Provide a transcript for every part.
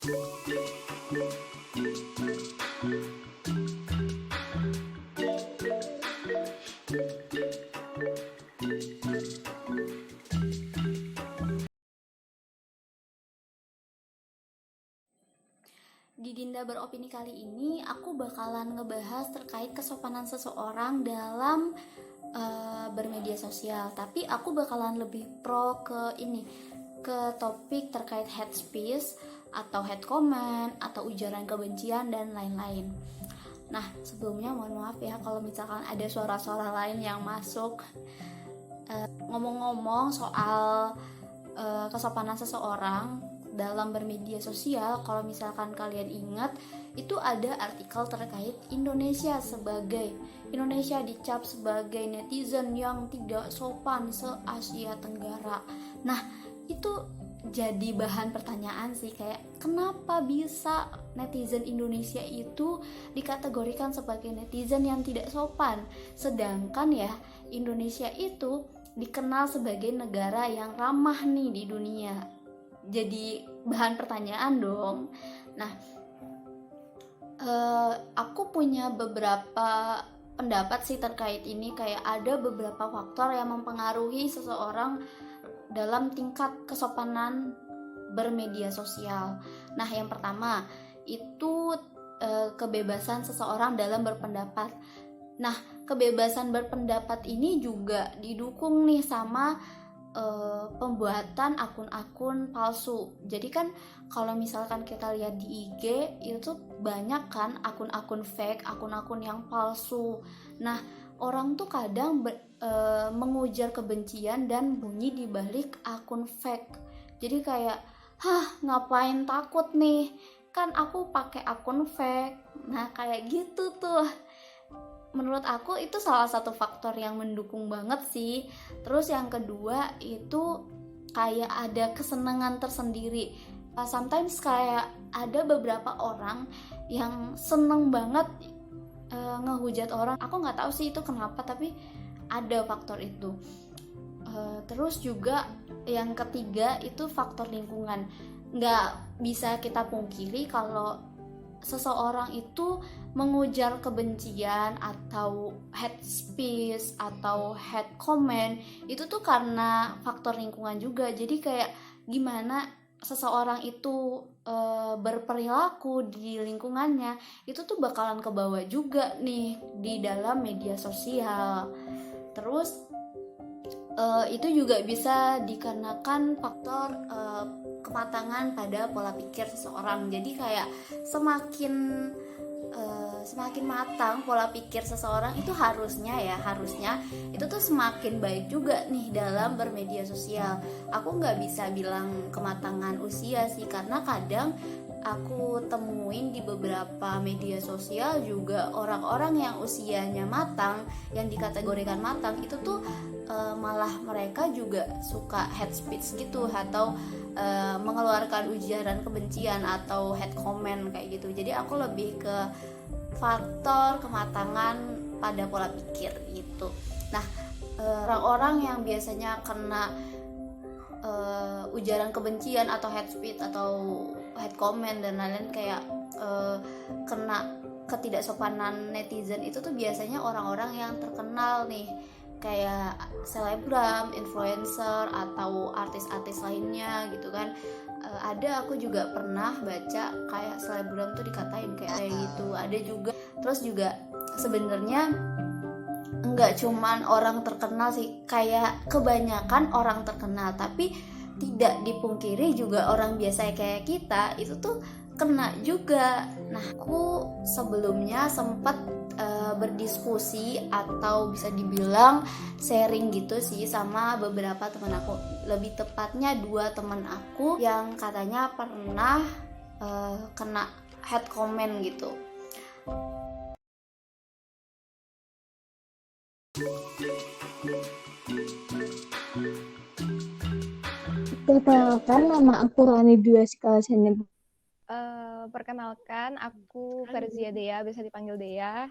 Di Dinda Beropini kali ini, aku bakalan ngebahas terkait kesopanan seseorang dalam bermedia sosial. Tapi aku bakalan lebih pro ke topik terkait hate speech atau hate comment atau ujaran kebencian dan lain-lain. Nah, sebelumnya mohon maaf ya kalau misalkan ada suara-suara lain yang masuk. Ngomong-ngomong soal kesopanan seseorang dalam bermedia sosial, kalau misalkan kalian ingat, itu ada artikel terkait Indonesia dicap sebagai netizen yang tidak sopan se-Asia Tenggara. Nah, itu jadi bahan pertanyaan sih, kayak kenapa bisa netizen Indonesia itu dikategorikan sebagai netizen yang tidak sopan, sedangkan ya Indonesia itu dikenal sebagai negara yang ramah nih di dunia. Jadi bahan pertanyaan dong. Nah, aku punya beberapa pendapat sih terkait ini. Kayak ada beberapa faktor yang mempengaruhi seseorang dalam tingkat kesopanan bermedia sosial. Nah, yang pertama itu kebebasan seseorang dalam berpendapat. Nah, kebebasan berpendapat ini juga didukung nih sama pembuatan akun-akun palsu. Jadi kan kalau misalkan kita lihat di IG itu banyak kan akun-akun fake, akun-akun yang palsu. Nah, orang tuh kadang mengujar kebencian dan bunyi di balik akun fake. Jadi kayak, ngapain takut nih? Kan aku pakai akun fake. Nah, kayak gitu tuh. Menurut aku itu salah satu faktor yang mendukung banget sih. Terus yang kedua itu kayak ada kesenangan tersendiri. Sometimes kayak ada beberapa orang yang seneng banget ngehujat orang. Aku nggak tahu sih itu kenapa, tapi ada faktor itu. Terus juga yang ketiga itu faktor lingkungan. Nggak bisa kita pungkiri kalau seseorang itu mengujar kebencian atau hate speech atau hate comment itu tuh karena faktor lingkungan juga. Jadi kayak gimana seseorang itu berperilaku di lingkungannya itu tuh bakalan kebawa juga nih di dalam media sosial. Terus itu juga bisa dikarenakan faktor kematangan pada pola pikir seseorang. Jadi kayak semakin matang pola pikir seseorang itu harusnya itu tuh semakin baik juga nih dalam bermedia sosial. Aku nggak bisa bilang kematangan usia sih, karena kadang aku temuin di beberapa media sosial juga orang-orang yang usianya matang, yang dikategorikan matang itu tuh malah mereka juga suka hate speech gitu, atau mengeluarkan ujaran kebencian atau hate comment kayak gitu. Jadi aku lebih ke faktor kematangan pada pola pikir gitu. Nah, orang-orang yang biasanya kena ujaran kebencian atau hate speech atau hate comment dan lain-lain, kayak kena ketidaksopanan netizen itu tuh biasanya orang-orang yang terkenal nih, kayak selebgram, influencer atau artis-artis lainnya gitu kan. Ada, aku juga pernah baca kayak selebgram tuh dikatain kayak gitu. Ada juga, terus juga sebenarnya enggak cuman orang terkenal sih, kayak kebanyakan orang terkenal, tapi tidak dipungkiri juga orang biasa kayak kita itu tuh kena juga. Nah, aku sebelumnya sempat berdiskusi atau bisa dibilang sharing gitu sih sama beberapa teman aku, lebih tepatnya 2 teman aku yang katanya pernah kena hate comment gitu. Perkenalkan, nama aku Rani Dwi Askala. Perkenalkan, aku Ferzia Dea, bisa dipanggil Dea.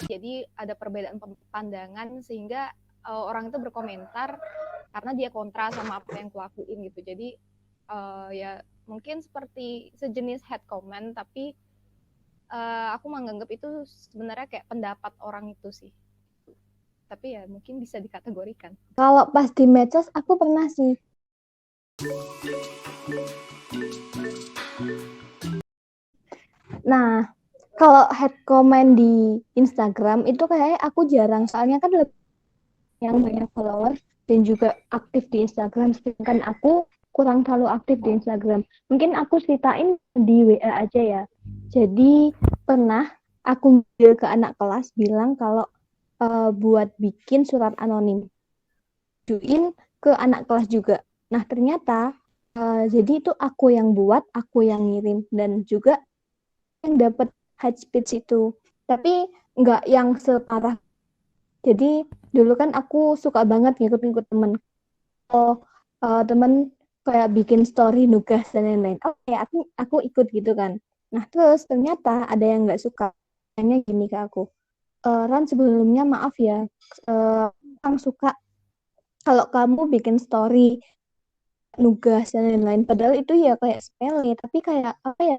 Jadi ada perbedaan pandangan sehingga orang itu berkomentar karena dia kontra sama apa yang kulakuin gitu. Jadi ya mungkin seperti sejenis hate comment, tapi aku menganggap itu sebenarnya kayak pendapat orang itu sih. Tapi ya mungkin bisa dikategorikan. Kalau pas di medsos aku pernah sih. Nah, kalau head comment di Instagram itu kayaknya aku jarang, soalnya kan lebih yang banyak followers dan juga aktif di Instagram, sedangkan aku kurang terlalu aktif di Instagram. Mungkin aku ceritain di WA aja ya. Jadi pernah aku ke anak kelas bilang kalau buat bikin surat anonim, duin ke anak kelas juga. Nah ternyata jadi itu aku yang buat, aku yang ngirim, dan juga yang dapat hate speech itu, tapi nggak yang separah. Jadi dulu kan aku suka banget ngikut-ngikut temen. Oh, temen kayak bikin story nugas dan lain-lain. Oh ya aku ikut gitu kan. Nah terus ternyata ada yang nggak suka. Hanya gini ke aku. Ran, sebelumnya maaf ya. Orang suka kalau kamu bikin story nugas dan lain-lain. Padahal itu ya kayak sepele. Tapi kayak apa ya?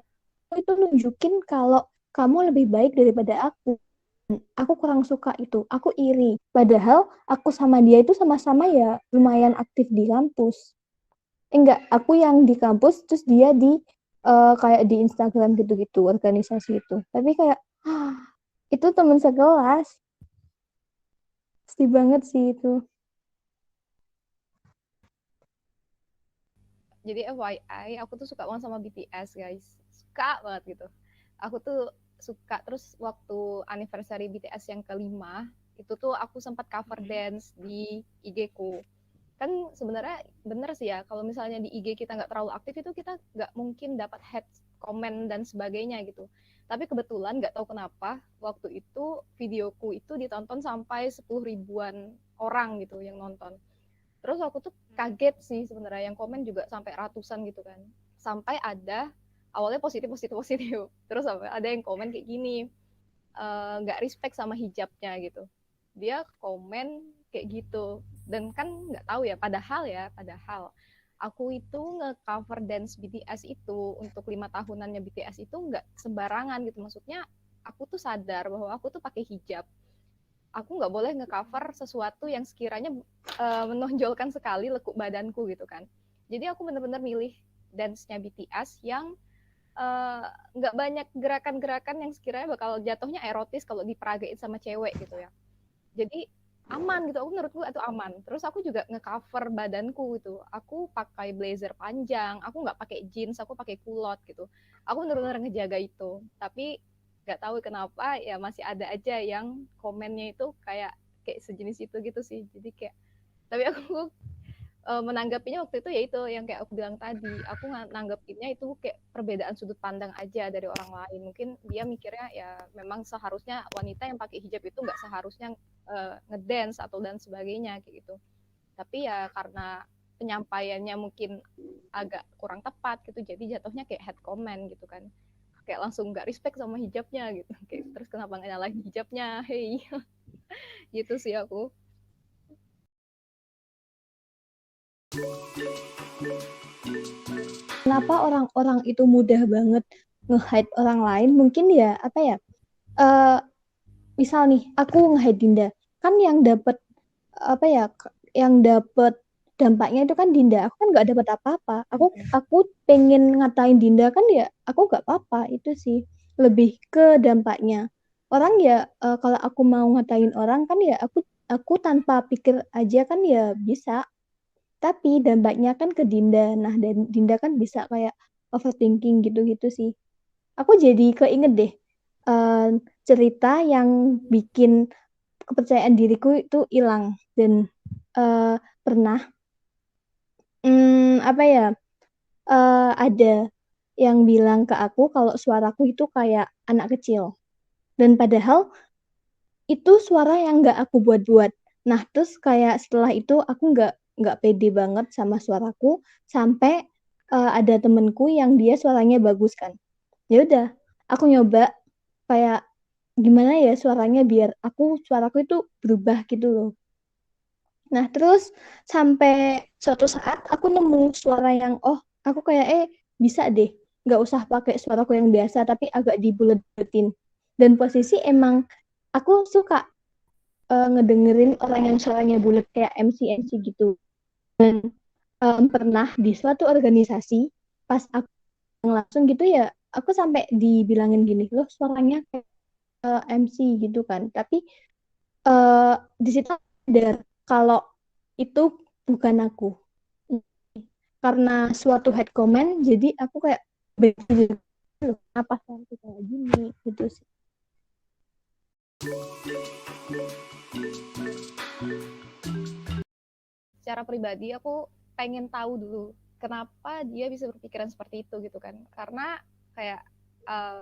Itu nunjukin kalau kamu lebih baik daripada aku. Aku kurang suka itu, aku iri. Padahal aku sama dia itu sama-sama ya lumayan aktif di kampus. Enggak, aku yang di kampus, terus dia di kayak di Instagram gitu-gitu, organisasi itu. Tapi kayak, itu teman sekelas. Sedih banget sih itu. Jadi FYI, aku tuh suka banget sama BTS, guys. Suka banget gitu. Aku tuh suka, terus waktu anniversary BTS yang kelima, itu tuh aku sempat cover dance di IG ku. Kan sebenarnya bener sih ya, kalau misalnya di IG kita nggak terlalu aktif, itu kita nggak mungkin dapat hate comment dan sebagainya gitu. Tapi kebetulan nggak tahu kenapa, waktu itu videoku itu ditonton sampai 10 ribuan orang gitu yang nonton. Terus aku tuh kaget sih sebenarnya, yang komen juga sampai ratusan gitu kan. Sampai ada awalnya positif positif positif, terus sampai ada yang komen kayak gini, nggak respect sama hijabnya gitu. Dia komen kayak gitu, dan kan nggak tahu ya, padahal aku itu nge-cover dance BTS itu untuk 5 tahunannya BTS itu nggak sembarangan gitu. Maksudnya aku tuh sadar bahwa aku tuh pakai hijab, aku nggak boleh nge-cover sesuatu yang sekiranya menonjolkan sekali lekuk badanku gitu kan. Jadi aku benar-benar milih dance-nya BTS yang nggak banyak gerakan-gerakan yang sekiranya bakal jatuhnya erotis kalau diperagain sama cewek gitu ya. Jadi aman gitu, aku menurutku itu aman. Terus aku juga nge-cover badanku gitu. Aku pakai blazer panjang, aku nggak pakai jeans, aku pakai kulot gitu. Aku benar-benar ngejaga itu. Tapi nggak tahu kenapa ya masih ada aja yang komennya itu kayak kayak sejenis itu gitu sih. Jadi kayak, tapi aku menanggapinya waktu itu ya itu yang kayak aku bilang tadi, aku nanggepinnya itu kayak perbedaan sudut pandang aja dari orang lain. Mungkin dia mikirnya ya memang seharusnya wanita yang pakai hijab itu nggak seharusnya ngedance atau dan sebagainya kayak gitu. Tapi ya karena penyampaiannya mungkin agak kurang tepat gitu, jadi jatuhnya kayak head comment gitu kan, kayak langsung nggak respect sama hijabnya gitu. Kayak terus kenapa nggak nyalain hijabnya, hey. Gitu sih aku. Kenapa orang-orang itu mudah banget nge-hide orang lain? Mungkin ya, apa ya? eh Misal nih, aku nge-hide Dinda. Kan yang dapat apa ya? Yang dapat dampaknya itu kan Dinda. Aku kan nggak dapat apa-apa. Aku pengen ngatain Dinda kan ya, aku nggak apa-apa. Itu sih lebih ke dampaknya. Orang ya kalau aku mau ngatain orang kan ya aku tanpa pikir aja kan ya bisa. Tapi dampaknya kan ke Dinda. Nah, dan Dinda kan bisa kayak overthinking gitu-gitu sih. Aku jadi keinget deh eh, cerita yang bikin kepercayaan diriku itu hilang. Dan eh, pernah apa ya ada yang bilang ke aku kalau suaraku itu kayak anak kecil. Dan padahal itu suara yang nggak aku buat-buat. Nah, terus kayak setelah itu aku nggak pede banget sama suaraku sampai ada temenku yang dia suaranya bagus kan. Ya udah, aku nyoba kayak gimana ya suaranya biar suaraku itu berubah gitu loh. Nah, terus sampai suatu saat aku nemu suara yang, oh, aku kayak, bisa deh, nggak usah pakai suaraku yang biasa, tapi agak dibulet-buletin. Dan posisi emang aku suka ngedengerin orang yang suaranya bulet kayak MC gitu. Pernah di suatu organisasi, pas aku langsung gitu ya, aku sampai dibilangin gini, loh suaranya kayak MC gitu kan. Tapi di situ sadar kalau itu bukan aku. Karena suatu head comment, jadi aku kayak berpikir, loh, apa suaraku kayak gini gitu sih. Secara pribadi aku pengen tahu dulu kenapa dia bisa berpikiran seperti itu gitu kan, karena kayak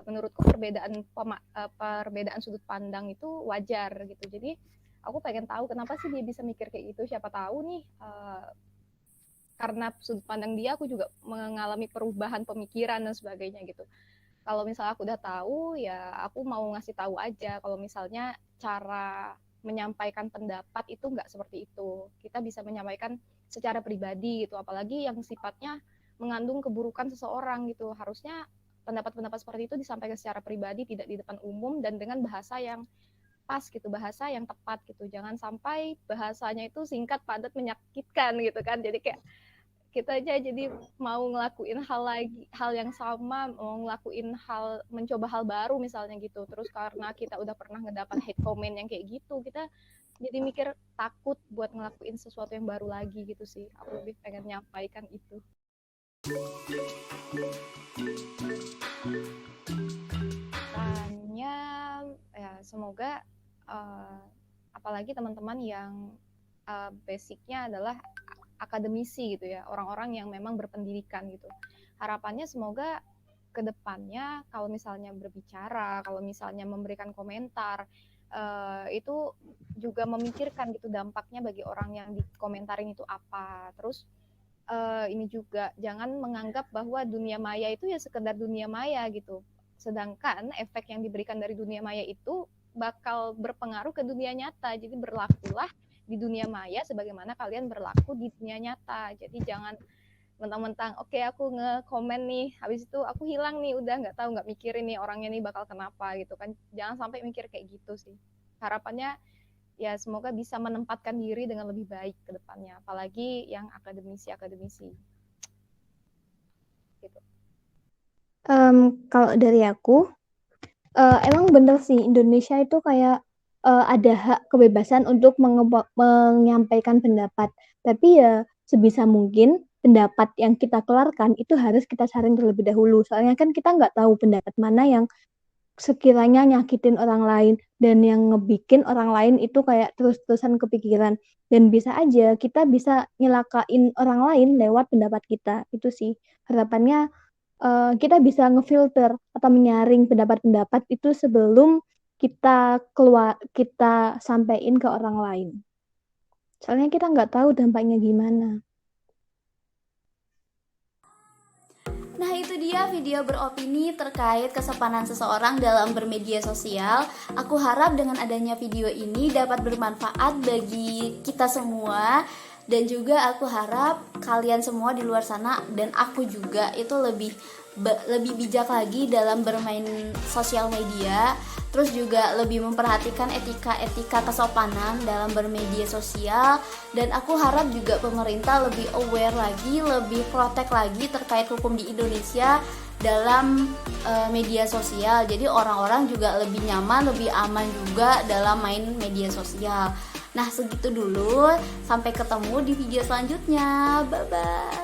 menurutku perbedaan sudut pandang itu wajar gitu. Jadi aku pengen tahu kenapa sih dia bisa mikir kayak gitu. Siapa tahu nih karena sudut pandang dia aku juga mengalami perubahan pemikiran dan sebagainya gitu. Kalau misalnya aku udah tahu, ya aku mau ngasih tahu aja kalau misalnya cara menyampaikan pendapat itu nggak seperti itu. Kita bisa menyampaikan secara pribadi gitu, apalagi yang sifatnya mengandung keburukan seseorang gitu. Harusnya pendapat-pendapat seperti itu disampaikan secara pribadi, tidak di depan umum dan dengan bahasa yang pas gitu, bahasa yang tepat gitu. Jangan sampai bahasanya itu singkat, padat, menyakitkan gitu kan. Jadi kayak kita aja jadi mau ngelakuin hal yang sama, mau ngelakuin mencoba hal baru misalnya gitu, terus karena kita udah pernah ngedapat hate comment yang kayak gitu, kita jadi mikir takut buat ngelakuin sesuatu yang baru lagi gitu sih. Aku lebih pengen nyampaikan itu. Tanya ya, semoga apalagi teman-teman yang basicnya adalah akademisi gitu ya, orang-orang yang memang berpendidikan gitu. Harapannya semoga ke depannya kalau misalnya berbicara, kalau misalnya memberikan komentar, itu juga memikirkan gitu dampaknya bagi orang yang dikomentarin itu apa. Terus ini juga jangan menganggap bahwa dunia maya itu ya sekedar dunia maya gitu. Sedangkan efek yang diberikan dari dunia maya itu bakal berpengaruh ke dunia nyata. Jadi berlakulah di dunia maya sebagaimana kalian berlaku di dunia nyata. Jadi jangan mentang-mentang oke, aku nge-komen nih, habis itu aku hilang nih, udah nggak tahu, nggak mikirin nih orangnya nih bakal kenapa gitu kan. Jangan sampai mikir kayak gitu sih. Harapannya ya semoga bisa menempatkan diri dengan lebih baik ke depannya, apalagi yang akademisi gitu. Kalau dari aku, emang bener sih Indonesia itu kayak ada hak kebebasan untuk menyampaikan pendapat. Tapi ya sebisa mungkin pendapat yang kita keluarkan itu harus kita saring terlebih dahulu. Soalnya kan kita nggak tahu pendapat mana yang sekiranya nyakitin orang lain dan yang ngebikin orang lain itu kayak terus-terusan kepikiran. Dan bisa aja kita bisa nyelakain orang lain lewat pendapat kita. Itu sih harapannya kita bisa ngefilter atau menyaring pendapat-pendapat itu sebelum kita sampaikan ke orang lain. Soalnya kita nggak tahu dampaknya gimana. Nah, itu dia video beropini terkait kesopanan seseorang dalam bermedia sosial. Aku harap dengan adanya video ini dapat bermanfaat bagi kita semua. Dan juga aku harap kalian semua di luar sana dan aku juga itu lebih bijak lagi dalam bermain sosial media. Terus juga lebih memperhatikan etika kesopanan dalam bermedia sosial. Dan aku harap juga pemerintah lebih aware lagi, lebih protek lagi terkait hukum di Indonesia dalam media sosial. Jadi orang-orang juga lebih nyaman, lebih aman juga dalam main media sosial. Nah, segitu dulu. Sampai ketemu di video selanjutnya. Bye-bye.